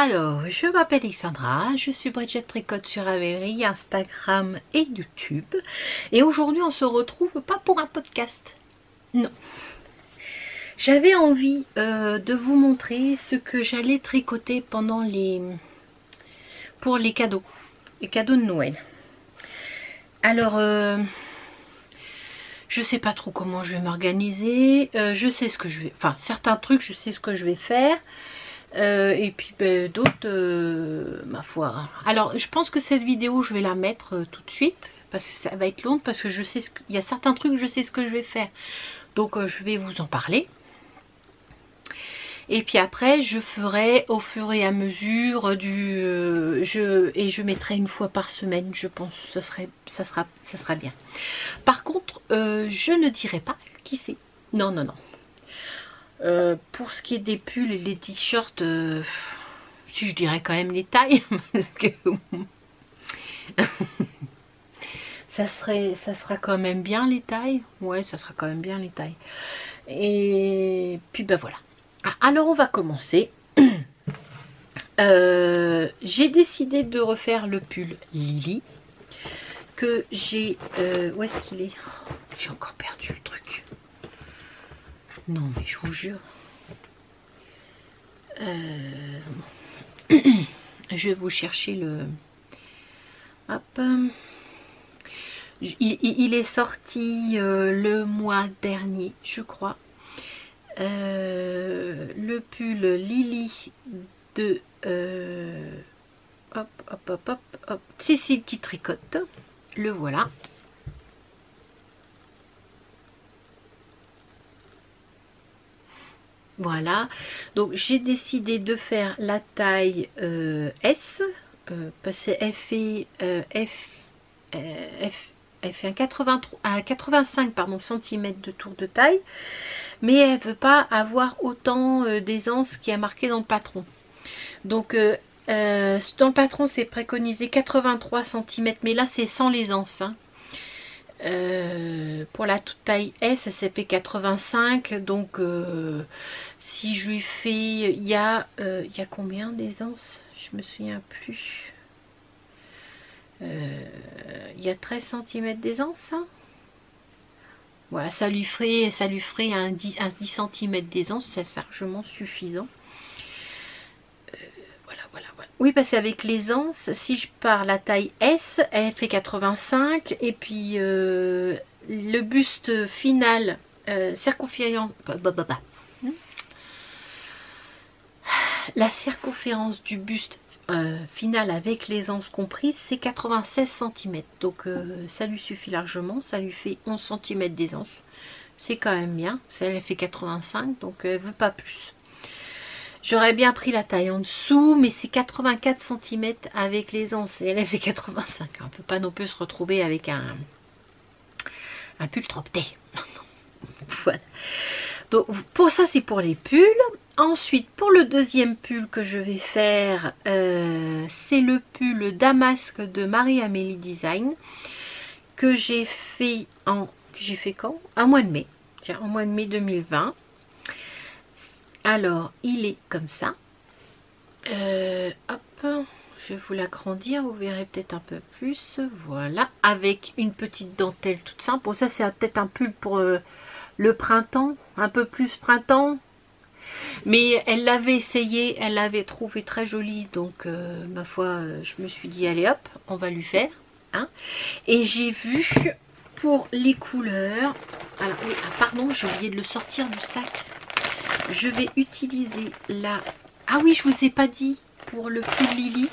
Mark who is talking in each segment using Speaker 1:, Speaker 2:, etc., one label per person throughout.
Speaker 1: Alors, je m'appelle Alexandra, je suis Bridget Tricotte sur Ravelry, Instagram et YouTube. Et aujourd'hui, on se retrouve pas pour un podcast. Non. J'avais envie de vous montrer ce que j'allais tricoter pendant pour les cadeaux de Noël. Alors, je sais pas trop comment je vais m'organiser. Je sais ce que je vais... Enfin, certains trucs, je sais ce que je vais faire. Et puis d'autres, ma foi. Alors, je pense que cette vidéo, je vais la mettre tout de suite. Parce que ça va être long. Parce que je sais il y a certains trucs, je sais ce que je vais faire. Donc, je vais vous en parler. Et puis après, je ferai au fur et à mesure et je mettrai une fois par semaine, je pense. Ça sera bien. Par contre, je ne dirai pas qui c'est. Non, non, non. Pour ce qui est des pulls et les t-shirts, si je dirais quand même les tailles, parce que ça sera quand même bien les tailles. Ouais, ça sera quand même bien les tailles. Et puis ben voilà. Alors on va commencer. J'ai décidé de refaire le pull Lily que j'ai... où est-ce qu'il est, j'ai encore perdu le truc. Non mais je vous jure. Je vais vous chercher le... Hop. Il est sorti le mois dernier, je crois. Le pull Lily de hop, hop, hop, hop, hop, Cécile qui tricote. Le voilà. Voilà, donc j'ai décidé de faire la taille S parce qu'elle fait elle fait un 85 pardon, centimètres de tour de taille, mais elle veut pas avoir autant d'aisance qui a marqué dans le patron. Donc dans le patron c'est préconisé 83 cm, mais là c'est sans l'aisance, hein. Pour la toute taille S, ça fait 85, donc si je lui fais, il y a combien d'aisance, je me souviens plus. Il y a 13 cm d'aisance, hein. Voilà, ça lui ferait un 10 cm d'aisance, c'est largement suffisant. Voilà. Oui, parce qu'avec l'aisance, si je pars la taille S, elle fait 85, et puis le buste final circonférence, la circonférence du buste final avec l'aisance comprise, c'est 96 cm. Donc ça lui suffit largement, ça lui fait 11 cm d'aisance. C'est quand même bien, elle fait 85, donc elle veut pas plus. J'aurais bien pris la taille en dessous, mais c'est 84 cm avec l'aisance et elle fait 85. On ne peut pas non plus se retrouver avec un pull trop petit. Voilà. Donc pour ça, c'est pour les pulls. Ensuite, pour le deuxième pull que je vais faire, c'est le pull Damasque de Marie-Amélie Design que j'ai fait quand? Un mois de mai. Tiens, en mois de mai 2020. Alors, il est comme ça. Hop, je vais vous l'agrandir, vous verrez peut-être un peu plus. Voilà, avec une petite dentelle toute simple. Bon, ça, c'est peut-être un pull pour le printemps, un peu plus printemps. Mais elle l'avait essayé, elle l'avait trouvé très jolie. Donc, ma foi, je me suis dit, allez hop, on va lui faire. Hein. Et j'ai vu pour les couleurs... Alors, oui, pardon, j'ai oublié de le sortir du sac. Je vais utiliser la... Ah oui, je vous ai pas dit pour le pull Lily.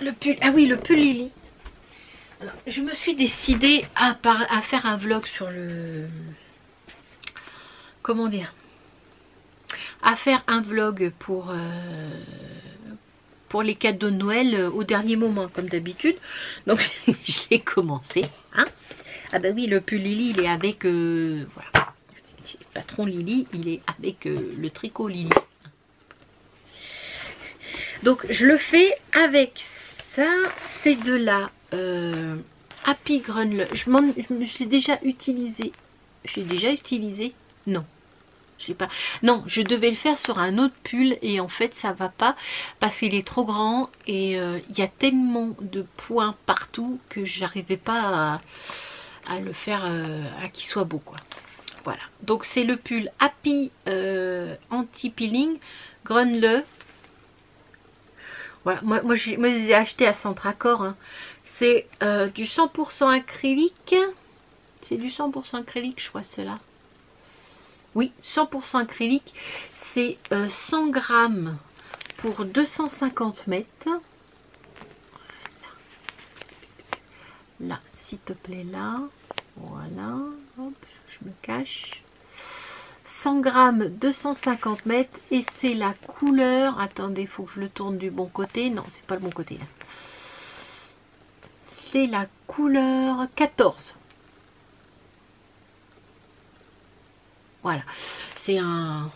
Speaker 1: Le pull... Ah oui, le pull Lily. Alors, je me suis décidée à faire un vlog sur le... Comment dire? À faire un vlog pour les cadeaux de Noël au dernier moment, comme d'habitude. Donc, je l'ai commencé. Hein. Ah bah oui, le pull Lily, il est avec... voilà. Le patron Lily, il est avec le tricot Lily. Donc je le fais avec ça, c'est de la Happy Grunle. J'ai déjà utilisé. Non, J'ai pas. Non, je devais le faire sur un autre pull et en fait ça va pas parce qu'il est trop grand et il y a tellement de points partout que j'arrivais pas à le faire à qu'il soit beau quoi. Voilà. Donc c'est le pull Happy anti-peeling Grunle. Voilà. Moi j'ai acheté à Centracor. Hein. C'est du 100% acrylique. C'est du 100% acrylique, je crois, cela. Oui, 100% acrylique. C'est 100 grammes pour 250 mètres. Là, s'il te plaît, là. Voilà. Hop, je me cache. 100 grammes, 250 mètres. Et c'est la couleur. Attendez, il faut que je le tourne du bon côté. Non, c'est pas le bon côté. C'est la couleur 14. Voilà, c'est un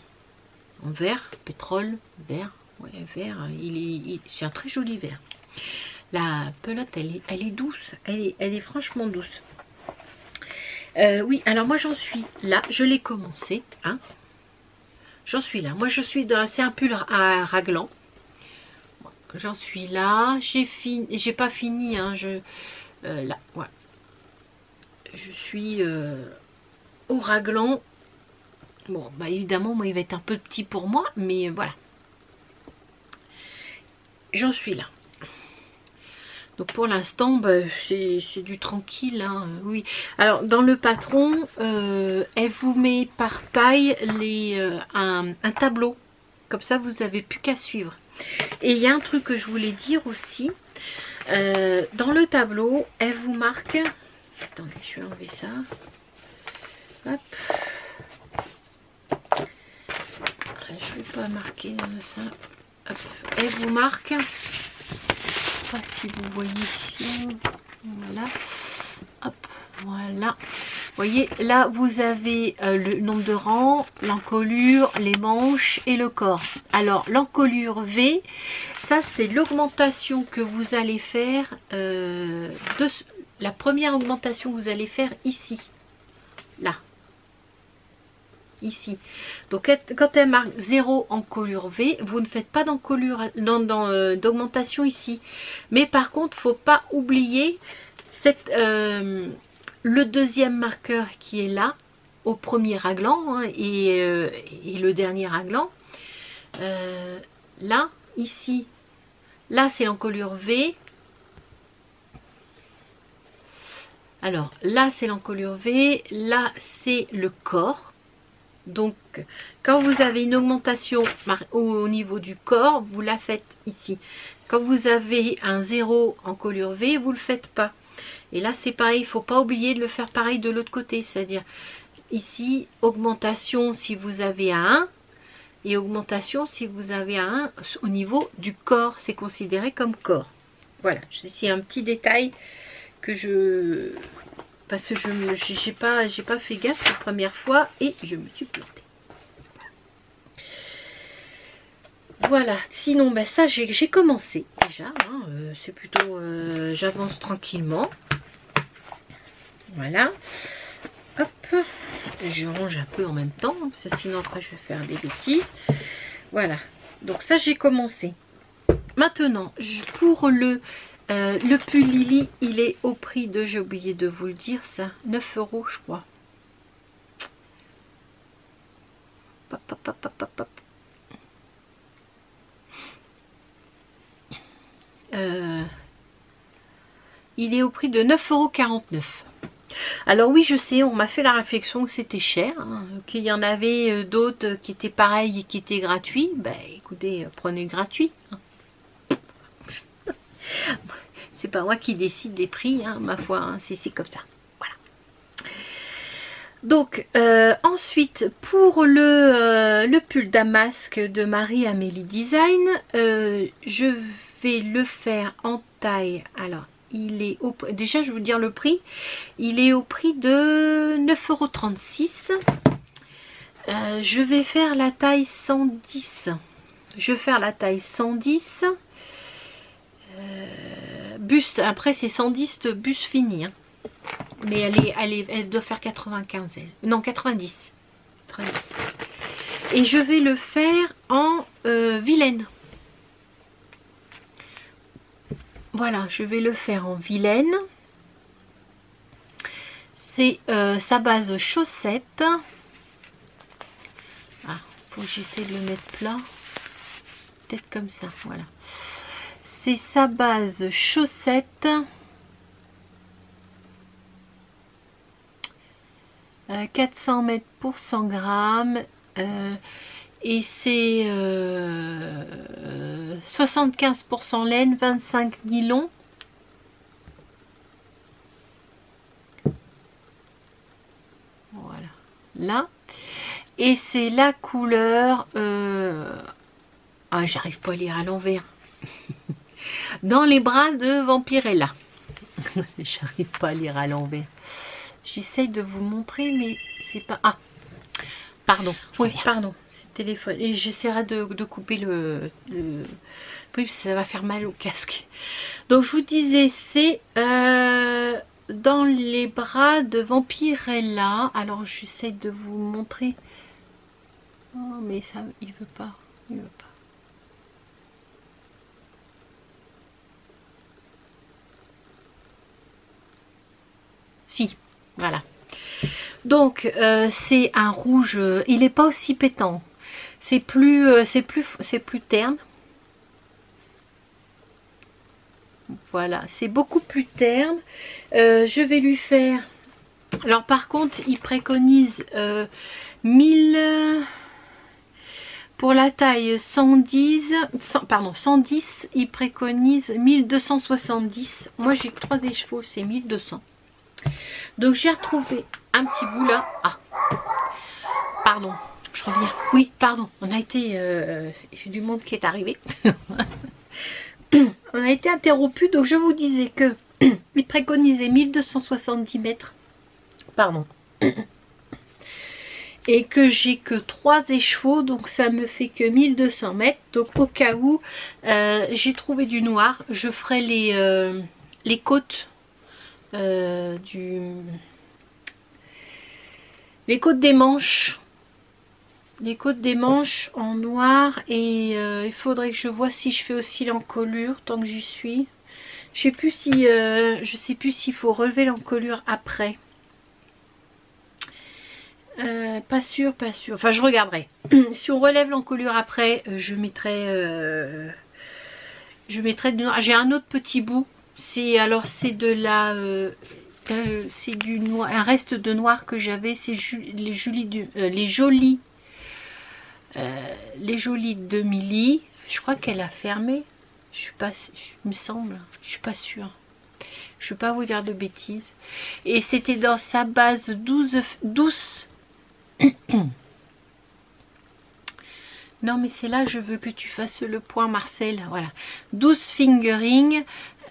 Speaker 1: vert, pétrole, vert, ouais, vert, c'est un très joli vert. La pelote, elle est douce, elle est franchement douce. Oui, alors moi j'en suis là, je l'ai commencé, hein. J'en suis là, moi je suis dans, c'est un pull à raglan. J'en suis là, j'ai pas fini, hein, là, voilà. Je suis au raglan. Bon, bah évidemment, moi, il va être un peu petit pour moi, mais voilà. J'en suis là. Donc pour l'instant, bah, c'est du tranquille. Hein, oui. Alors, dans le patron, elle vous met par taille un tableau. Comme ça, vous n'avez plus qu'à suivre. Et il y a un truc que je voulais dire aussi. Dans le tableau, elle vous marque... Attendez, je vais enlever ça. Hop. Je ne vais pas marquer ça. Hop. Elle vous marque. Je ne sais pas si vous voyez ici. Voilà. Hop. Voilà. Vous voyez, là, vous avez le nombre de rangs, l'encolure, les manches et le corps. Alors, l'encolure V, ça, c'est l'augmentation que vous allez faire. La première augmentation que vous allez faire ici. Là. Ici. Donc quand elle marque 0 encolure V, vous ne faites pas d'encolure d'augmentation ici. Mais par contre, il ne faut pas oublier le deuxième marqueur qui est là, au premier raglan, hein, et le dernier raglan. Là, ici, là c'est l'encolure V. Alors là c'est l'encolure V, là c'est le corps. Donc, quand vous avez une augmentation au niveau du corps, vous la faites ici. Quand vous avez un 0 encolure V, vous ne le faites pas. Et là, c'est pareil, il ne faut pas oublier de le faire pareil de l'autre côté. C'est-à-dire, ici, augmentation si vous avez un 1 et augmentation si vous avez un 1 au niveau du corps. C'est considéré comme corps. Voilà, c'est un petit détail que je... Parce que je n'ai pas fait gaffe la première fois et je me suis plantée. Voilà, sinon ben ça j'ai commencé déjà. Hein, c'est plutôt, j'avance tranquillement. Voilà. Hop, je range un peu en même temps, parce que sinon après je vais faire des bêtises. Voilà, donc ça j'ai commencé. Maintenant, pour le pull Lily, il est au prix de, j'ai oublié de vous le dire ça, 9 € je crois. Hop, hop, hop, hop, hop, hop. Il est au prix de 9,49 €. Alors oui, je sais, on m'a fait la réflexion que c'était cher, hein, qu'il y en avait d'autres qui étaient pareils et qui étaient gratuits. Ben écoutez, prenez le gratuit. Hein. C'est pas moi qui décide des prix, hein, ma foi, hein, c'est comme ça. Voilà. Donc, ensuite, pour le pull damasque de Marie-Amélie Design, je vais le faire en taille. Alors, il est au... Déjà, je vais vous dire le prix. Il est au prix de 9,36 €. Je vais faire la taille 110. Je vais faire la taille 110. Buste, après c'est 110 buste fini. Hein. Mais elle doit faire 95. Elle. Non, 90. 90. Et je vais le faire en vilaine. Voilà, je vais le faire en vilaine. C'est sa base chaussette. Ah, faut que j'essaie de le mettre plat. Peut-être comme ça, voilà. C'est sa base chaussette. 400 mètres pour 100 grammes. Et c'est 75% laine, 25 nylon. Voilà, là. Et c'est la couleur... Ah, j'arrive pas à lire à l'envers. Dans les bras de Vampirella. J'arrive pas à lire à l'envers. J'essaye de vous montrer, mais c'est pas... Ah, pardon. Oui, pardon. C'est téléphone. Et j'essaierai de couper le... Oui, ça va faire mal au casque. Donc, je vous disais, c'est dans les bras de Vampirella. Alors, j'essaie de vous montrer. Oh, mais ça, il veut pas. Il veut pas. Si, voilà. Donc c'est un rouge, il n'est pas aussi pétant. C'est plus terne. Voilà, c'est beaucoup plus terne. Je vais lui faire. Alors par contre, il préconise 1000 pour la taille 110, il préconise 1270. Moi j'ai 3 écheveaux, c'est 1200. Donc j'ai retrouvé un petit bout là. Ah, pardon, je reviens. Oui, pardon, on a été... j'ai du monde qui est arrivé. On a été interrompu, donc je vous disais que il préconisait 1270 mètres. Pardon. Et que j'ai que 3 écheveaux, donc ça me fait que 1200 mètres. Donc au cas où j'ai trouvé du noir, je ferai les côtes les côtes des manches. Les côtes des manches en noir. Et il faudrait que je vois si je fais aussi l'encolure tant que j'y suis. Je sais plus si je sais plus s'il faut relever l'encolure après. Pas sûr, pas sûr. Enfin, je regarderai. Si on relève l'encolure après, je mettrai du noir. J'ai un autre petit bout. C'est de la c'est du noir, un reste de noir que j'avais. C'est les jolies de Milly. Je crois qu'elle a fermé. Je suis pas, il me semble. Je suis pas sûre. Je ne vais pas vous dire de bêtises. Et c'était dans sa base douce. Non mais c'est là, je veux que tu fasses le point, Marcel. Voilà, 12 fingering,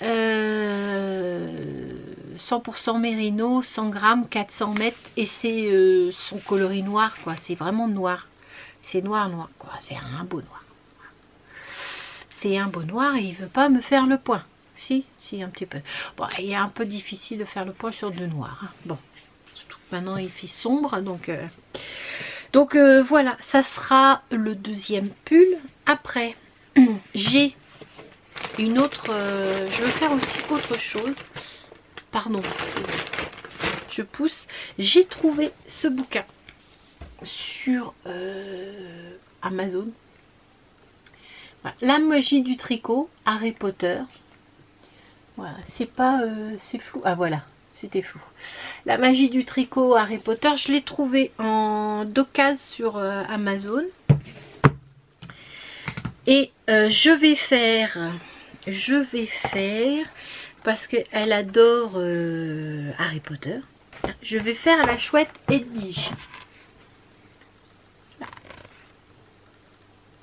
Speaker 1: 100% mérino, 100 grammes, 400 mètres. Et c'est son coloris noir, quoi. C'est vraiment noir. C'est noir, quoi. C'est un beau noir. C'est un beau noir et il veut pas me faire le point. Si, un petit peu. Bon, il est un peu difficile de faire le point sur du noir. Hein. Bon, surtout que maintenant il fait sombre, donc... voilà, ça sera le deuxième pull. Après, j'ai une autre... je veux faire aussi autre chose. Pardon, je pousse. J'ai trouvé ce bouquin sur Amazon. Voilà. La magie du tricot, Harry Potter. Voilà, c'est pas... c'est flou. Ah voilà. C'était fou. La magie du tricot Harry Potter, je l'ai trouvé en d'occasion sur Amazon. Et je vais faire, parce qu'elle adore Harry Potter, je vais faire la chouette Edwige.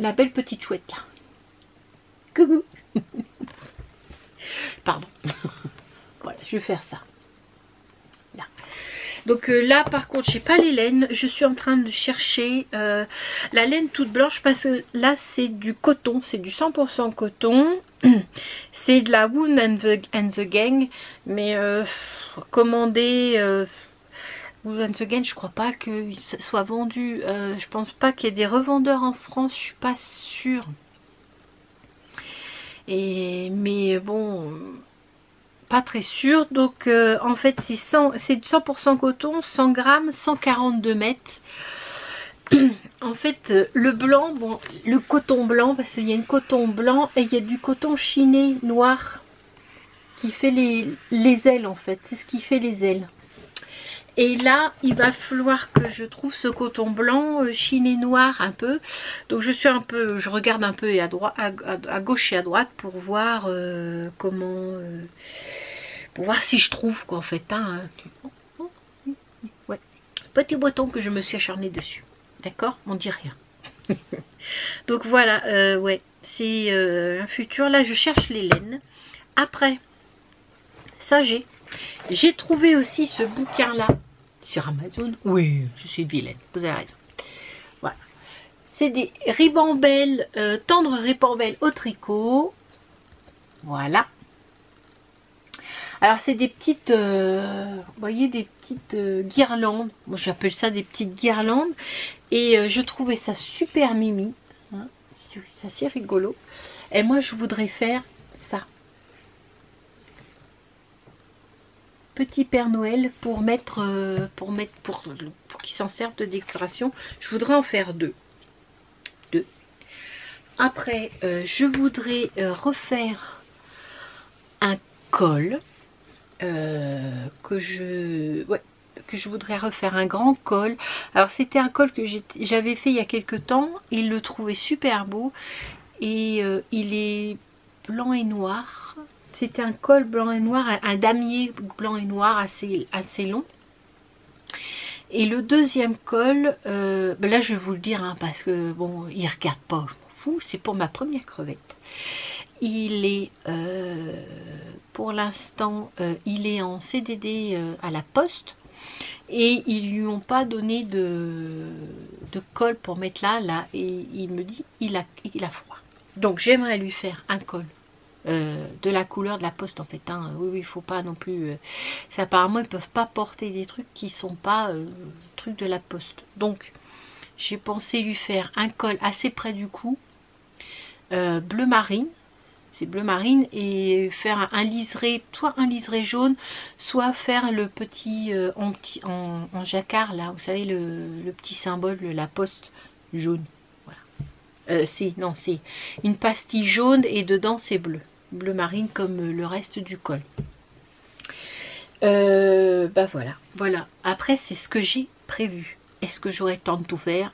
Speaker 1: La belle petite chouette là. Coucou. Pardon. Voilà, je vais faire ça. Donc là par contre j'ai pas les laines, je suis en train de chercher la laine toute blanche parce que là c'est du coton, c'est du 100% coton, c'est de la Wool and the Gang, mais commandé Once Again, je crois pas que ça soit vendu. Je pense pas qu'il y ait des revendeurs en France, je suis pas sûre. Mais bon, pas très sûr. Donc en fait c'est 100% coton, 100 grammes, 142 mètres. En fait le blanc, bon, le coton blanc, parce qu'il y a une coton blanc et il y a du coton chiné noir qui fait les ailes en fait. C'est ce qui fait les ailes. Et là, il va falloir que je trouve ce coton blanc chiné noir un peu. Donc je suis un peu, je regarde un peu à droite, à gauche et à droite pour voir comment, pour voir si je trouve quoi en fait. Hein. Ouais. Petit bouton que je me suis acharnée dessus. D'accord, on dit rien. Donc voilà, ouais, c'est un futur. Là, je cherche les laines. Après, ça j'ai trouvé aussi ce bouquin-là sur Amazon. Oui, je suis vilaine, vous avez raison. Voilà. C'est des ribambelles, tendres ribambelles au tricot. Voilà. Alors c'est des petites, vous voyez, des petites guirlandes. Moi j'appelle ça des petites guirlandes. Et je trouvais ça super mimi. Hein. C'est assez rigolo. Et moi je voudrais faire ça. Petit Père Noël pour mettre, pour qu'ils s'en servent de décoration. Je voudrais en faire deux. Après, je voudrais refaire un col que je voudrais refaire un grand col. Alors c'était un col que j'avais fait il y a quelques temps. Il le trouvait super beau et il est blanc et noir. C'était un col blanc et noir, un damier blanc et noir assez long. Et le deuxième col, ben là je vais vous le dire hein, parce que bon, il regarde pas, je m'en fous, c'est pour ma première crevette. Il est, pour l'instant, il est en CDD à la poste et ils lui ont pas donné de col pour mettre là et il me dit il a froid. Donc j'aimerais lui faire un col. De la couleur de la poste en fait hein. Oui il faut pas non plus apparemment ils peuvent pas porter des trucs qui sont pas trucs de la poste, donc j'ai pensé lui faire un col assez près du cou, bleu marine, c'est bleu marine, et faire un liseré, soit un liseré jaune, soit faire le petit en jacquard là, vous savez le petit symbole de la poste jaune, voilà. C'est une pastille jaune et dedans c'est bleu marine comme le reste du col. Bah voilà. Après c'est ce que j'ai prévu. Est-ce que j'aurai le temps de tout faire?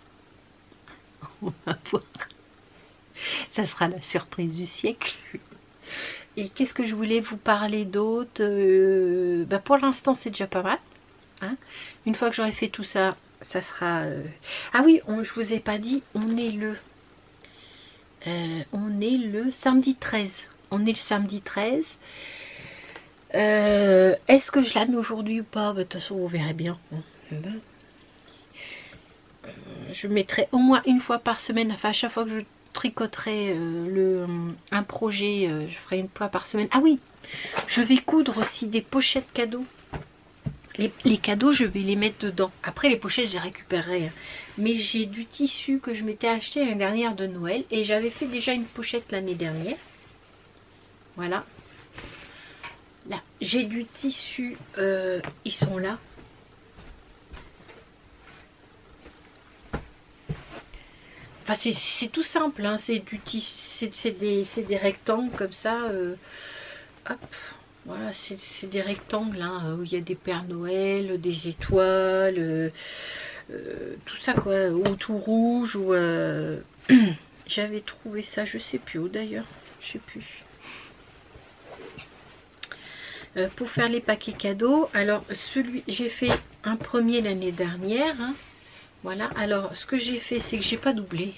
Speaker 1: On va voir. Ça sera la surprise du siècle. Et qu'est-ce que je voulais vous parler d'autre? Bah pour l'instant c'est déjà pas mal. Hein, une fois que j'aurai fait tout ça, ça sera... Ah oui, je vous ai pas dit, on est le samedi 13. On est le samedi 13. Est-ce que je la mets aujourd'hui ou pas? De toute façon, vous verrez bien. Je mettrai au moins une fois par semaine. Enfin, à chaque fois que je tricoterai un projet, je ferai une fois par semaine. Ah oui, je vais coudre aussi des pochettes cadeaux. Les cadeaux, je vais les mettre dedans. Après, les pochettes, je les récupérerai. Hein. Mais j'ai du tissu que je m'étais acheté l'année dernière de Noël. Et j'avais fait déjà une pochette l'année dernière. Voilà. Là, j'ai du tissu. Ils sont là. Enfin, c'est tout simple. Hein. C'est du tissu. C'est des rectangles comme ça. Hop. Voilà, c'est des rectangles hein, où il y a des Pères Noël, des étoiles, tout ça quoi, ou tout rouge, ou j'avais trouvé ça, je sais plus où d'ailleurs, je sais plus. Pour faire les paquets cadeaux, alors j'ai fait un premier l'année dernière, hein, voilà. Alors ce que j'ai fait, c'est que j'ai pas doublé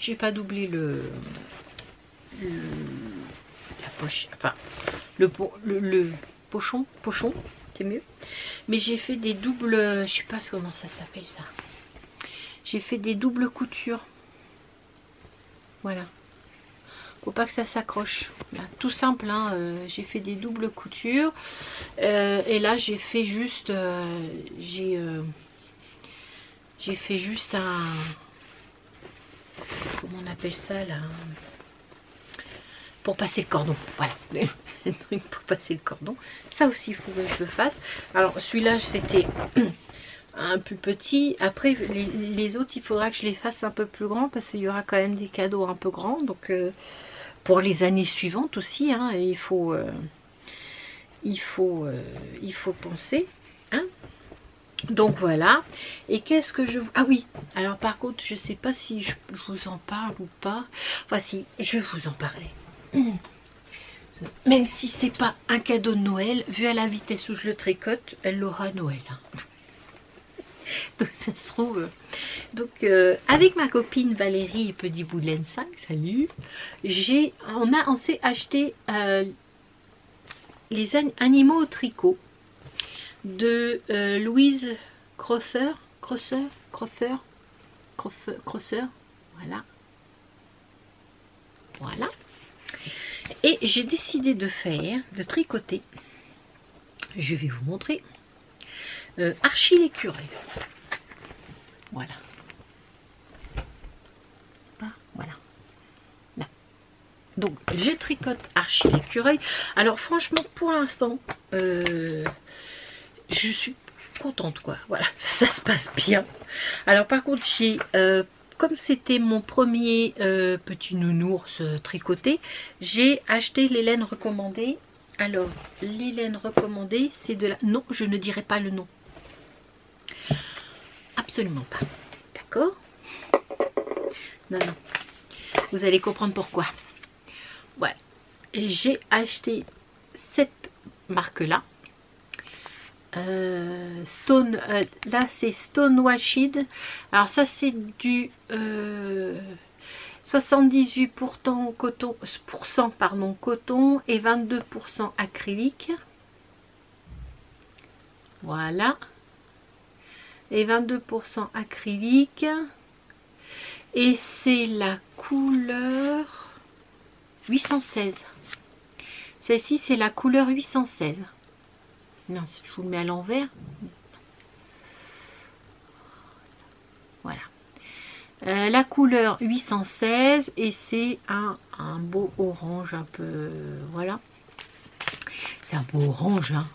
Speaker 1: la poche, enfin le pochon, c'est mieux. Mais j'ai fait des doubles, je sais pas comment ça s'appelle ça. J'ai fait des doubles coutures. Voilà. Faut pas que ça s'accroche. Tout simple, hein. J'ai fait des doubles coutures. Et là, j'ai fait juste, j'ai J'ai fait juste un... Comment on appelle ça là? Pour passer le cordon. Voilà. Un truc pour passer le cordon. Ça aussi, il faudrait que je le fasse. Alors, celui-là, c'était un peu petit. Après, les autres, il faudra que je les fasse un peu plus grands parce qu'il y aura quand même des cadeaux un peu grands. Donc, pour les années suivantes aussi, hein, il faut penser. Hein. Donc voilà. Et qu'est-ce que je... Ah oui, alors par contre, je sais pas si je vous en parle ou pas. Enfin si, je vais vous en parler. Même si c'est pas un cadeau de Noël, vu à la vitesse où je le tricote, elle l'aura à Noël. Hein. Donc ça se trouve... Donc avec ma copine Valérie Petit Boudelaine 5, salut, on s'est acheté les animaux au tricot de Louise Crosser, voilà. Et j'ai décidé de tricoter, je vais vous montrer, Archie l'écureuil. Voilà. Voilà. Là. Donc je tricote Archie l'écureuil. Alors franchement, pour l'instant, je suis contente quoi. Voilà, ça se passe bien. Alors par contre, j'ai comme c'était mon premier petit nounours tricoté, j'ai acheté les laines recommandées. Alors, les laines recommandées, c'est de la... Non, je ne dirai pas le nom. Absolument pas. D'accord? Non, non. Vous allez comprendre pourquoi. Voilà. J'ai acheté cette marque-là. Stone, là c'est Stone Washed. Alors ça c'est du 78% coton, coton et 22% acrylique. Voilà. Et 22% acrylique. Et c'est la couleur 816. Celle-ci c'est la couleur 816. Non, je vous le mets à l'envers. Voilà. La couleur 816 et c'est un beau orange un peu... voilà. C'est un beau orange. Hein.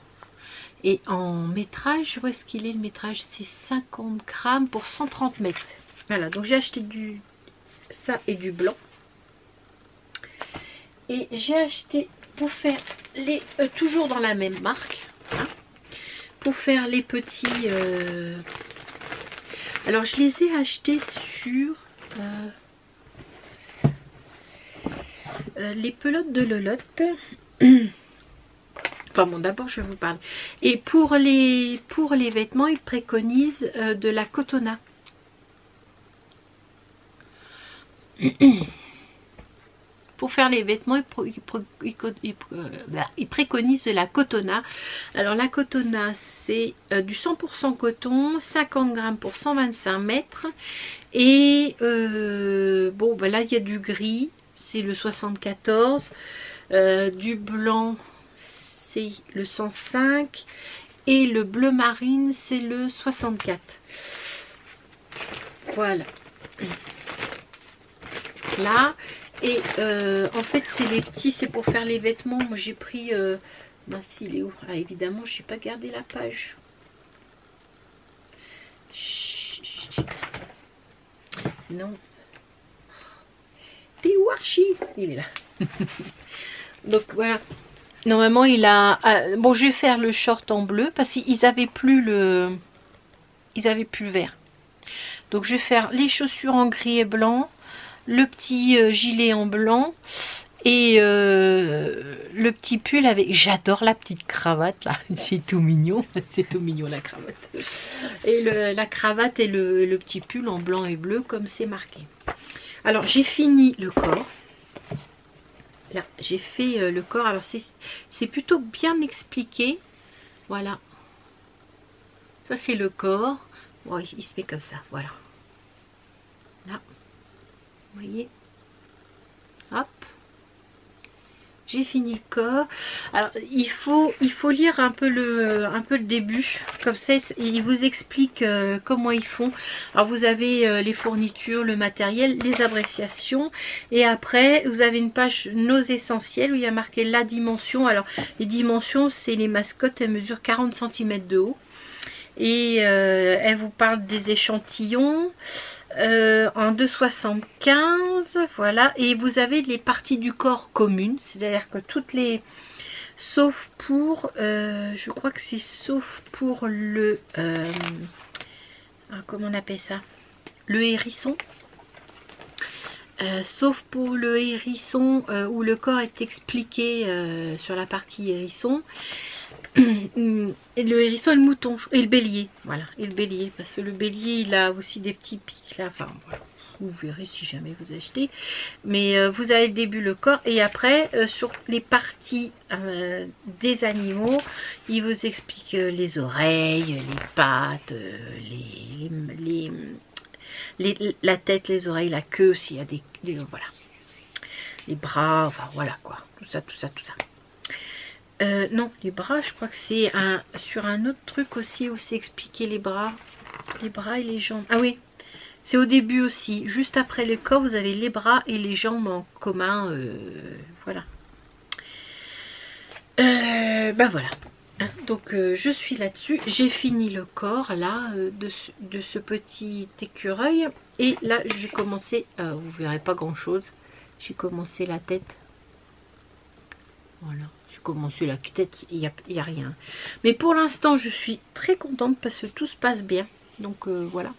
Speaker 1: Et en métrage, où est-ce qu'il est le métrage? C'est 50 grammes pour 130 mètres. Voilà, donc j'ai acheté ça et du blanc. Et j'ai acheté pour faire les... toujours dans la même marque. Hein, pour faire les petits... Alors je les ai achetés sur les pelotes de Lolotte. Enfin bon, d'abord je vous parle. Et pour les vêtements, ils préconisent de la Cotona. Pour faire les vêtements, ils préconisent de la Cotona. Alors la Cotona, c'est du 100% coton, 50 grammes pour 125 mètres. Et bon, ben là, il y a du gris, c'est le 74. Du blanc, c'est le 105. Et le bleu marine, c'est le 64. Voilà. Là... Et en fait c'est les petits, c'est pour faire les vêtements. Moi j'ai pris mince, il est où? Ah évidemment j'ai pas gardé la page. Chut. Non, t'es où Archie? Il est là. Donc voilà, normalement il a bon, je vais faire le short en bleu parce qu'ils avaient plus le vert. Donc je vais faire les chaussures en gris et blanc, le petit gilet en blanc et le petit pull avec... J'adore la petite cravate là, c'est tout mignon. C'est tout mignon la cravate. Et la cravate et le petit pull en blanc et bleu comme c'est marqué. Alors j'ai fini le corps. Là j'ai fait le corps. Alors c'est plutôt bien expliqué. Voilà. Ça c'est le corps. Bon, il se met comme ça, voilà. Là. Vous voyez, hop, J'ai fini le corps. Alors il faut lire un peu le début. Comme ça, il vous explique comment ils font. Alors vous avez les fournitures, le matériel, les appréciations. Et après, vous avez une page nos essentiels où il y a marqué la dimension. Alors les dimensions, c'est les mascottes, elles mesurent 40 cm de haut. Et elle vous parle des échantillons. En 2,75, voilà, et vous avez les parties du corps communes, c'est-à-dire que toutes les, sauf pour, je crois que c'est sauf pour le, comment on appelle ça, le hérisson, sauf pour le hérisson où le corps est expliqué sur la partie hérisson. Et le hérisson et le mouton et le bélier, voilà, et le bélier, parce que le bélier il a aussi des petits pics là, enfin voilà, vous verrez si jamais vous achetez, mais vous avez le début, le corps, et après sur les parties des animaux, il vous explique les oreilles, les pattes, la tête, les oreilles, la queue, s'il y a voilà, les bras, enfin voilà quoi, tout ça. Non, les bras, je crois que c'est sur un autre truc aussi où c'est expliqué les bras et les jambes. Ah oui, c'est au début aussi. Juste après le corps, vous avez les bras et les jambes en commun. Voilà. Ben voilà. Hein, donc je suis là-dessus. J'ai fini le corps là de ce petit écureuil. Et là, j'ai commencé, vous verrez pas grand-chose. J'ai commencé la tête. Voilà. Commencer la tête, il n'y a rien, mais pour l'instant je suis très contente parce que tout se passe bien, donc voilà.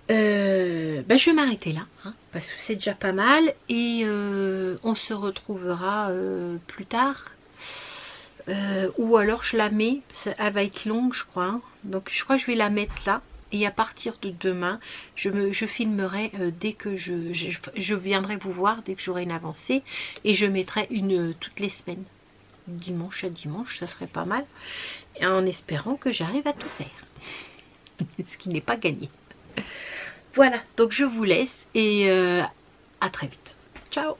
Speaker 1: Je vais m'arrêter là hein, parce que c'est déjà pas mal, et on se retrouvera plus tard, ou alors je la mets, elle va être longue je crois, hein. Donc je crois que je vais la mettre là. Et à partir de demain, je filmerai dès que je viendrai vous voir, dès que j'aurai une avancée. Et je mettrai toutes les semaines. Dimanche à dimanche, ça serait pas mal. Et en espérant que j'arrive à tout faire. Ce qui n'est pas gagné. Voilà, donc je vous laisse et à très vite. Ciao!